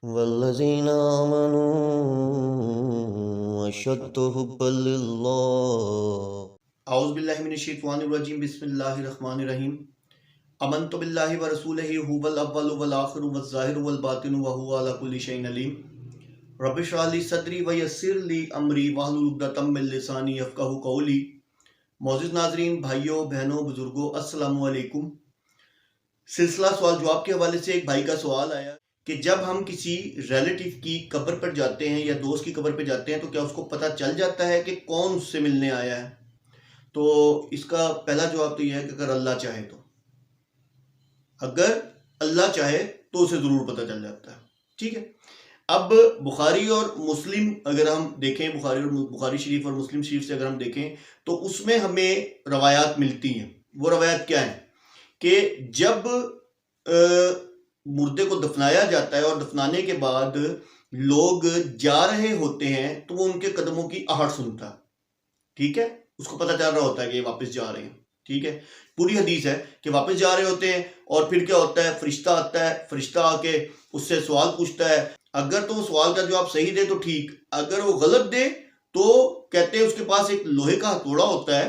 والذین آمنوا اشد حبا للہ۔ اعوذ باللہ من الشیطان الرجیم، بسم اللہ الرحمن الرحیم۔ آمنت باللہ ورسولہ هو الاول والآخر والظاہر والباطن وهو علی کل شیء علیم۔ رب اشرح لی صدری ویسر لی امری واحلل عقدۃ من لسانی یفقہوا قولی۔ معزز ناظرین، بھائیوں، بہنوں، بزرگوں، السلام علیکم۔ سلسلہ سوال جواب کے حوالے سے ایک بھائی کا سوال آیا کہ جب ہم کسی ریلیٹیو کی قبر پر جاتے ہیں یا دوست کی قبر پہ جاتے ہیں تو کیا اس کو پتہ چل جاتا ہے کہ کون اس سے ملنے آیا ہے؟ تو اس کا پہلا جواب تو یہ ہے کہ اگر اللہ چاہے تو تو اسے ضرور پتہ چل جاتا ہے۔ ٹھیک ہے، اب بخاری اور مسلم اگر ہم دیکھیں، بخاری شریف اور مسلم شریف سے اگر ہم دیکھیں تو اس میں ہمیں روایات ملتی ہیں۔ وہ روایات کیا ہیں کہ جب مردے کو دفنایا جاتا ہے اور دفنانے کے بعد لوگ جا رہے ہوتے ہیں تو وہ ان کے قدموں کی آہٹ سنتا ہے۔ ٹھیک ہے، اس کو پتہ چل رہا ہوتا ہے کہ یہ واپس جا رہے ہیں۔ ٹھیک ہے، پوری حدیث ہے کہ واپس جا رہے ہوتے ہیں اور پھر کیا ہوتا ہے، فرشتہ آتا ہے، فرشتہ آ کے اس سے سوال پوچھتا ہے۔ اگر تو وہ سوال کا جواب صحیح دے تو ٹھیک، اگر وہ غلط دے تو کہتے ہیں اس کے پاس ایک لوہے کا ہتھوڑا ہوتا ہے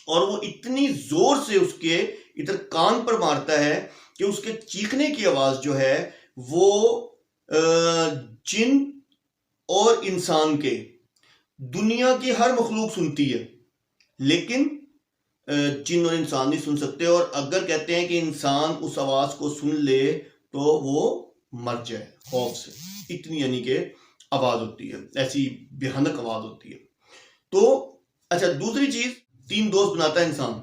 اور وہ اتنی زور سے اس کے ادھر کان پر مارتا ہے کہ اس کے چیخنے کی آواز جو ہے وہ جن اور انسان کے دنیا کی ہر مخلوق سنتی ہے، لیکن جن اور انسان نہیں سن سکتے۔ اور اگر کہتے ہیں کہ انسان اس آواز کو سن لے تو وہ مر جائے خوف سے، اتنی یعنی کہ آواز ہوتی ہے، ایسی بھیانک آواز ہوتی ہے۔ تو اچھا، دوسری چیز، 3 دوست بناتا ہے انسان،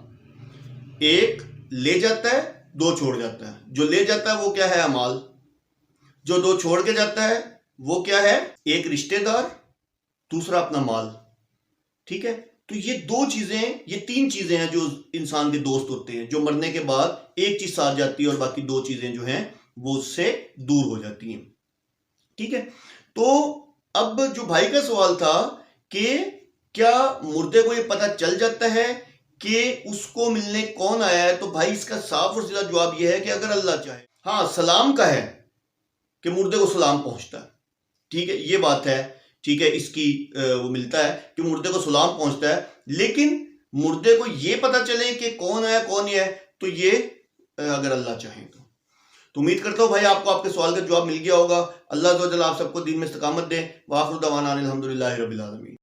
ایک لے جاتا ہے، 2 چھوڑ جاتا ہے۔ جو لے جاتا ہے وہ کیا ہے؟ اعمال۔ جو 2 چھوڑ کے جاتا ہے وہ کیا ہے؟ ایک رشتہ دار، دوسرا اپنا مال۔ ٹھیک ہے، تو یہ 3 چیزیں ہیں جو انسان کے دوست ہوتے ہیں، جو مرنے کے بعد ایک چیز ساتھ جاتی ہے اور باقی 2 چیزیں جو ہیں وہ اس سے دور ہو جاتی ہیں۔ ٹھیک ہے، تو اب جو بھائی کا سوال تھا کہ کیا مردے کو یہ پتہ چل جاتا ہے کہ اس کو ملنے کون آیا ہے، تو بھائی اس کا صاف اور سیدھا جواب یہ ہے کہ اگر اللہ چاہے۔ ہاں، سلام کا ہے کہ مردے کو سلام پہنچتا ہے۔ ٹھیک ہے، یہ بات ہے، ٹھیک ہے، اس کی وہ ملتا ہے کہ مردے کو سلام پہنچتا ہے، لیکن مردے کو یہ پتہ چلے کہ کون ہے کون نہیں ہے تو یہ اگر اللہ چاہے تو امید کرتا ہوں بھائی آپ کو آپ کے سوال کا جواب مل گیا ہوگا۔ اللہ تعالیٰ آپ سب کو دین میں استقامت دے۔ وآخر دعوانا الحمدللہ رب العالمین۔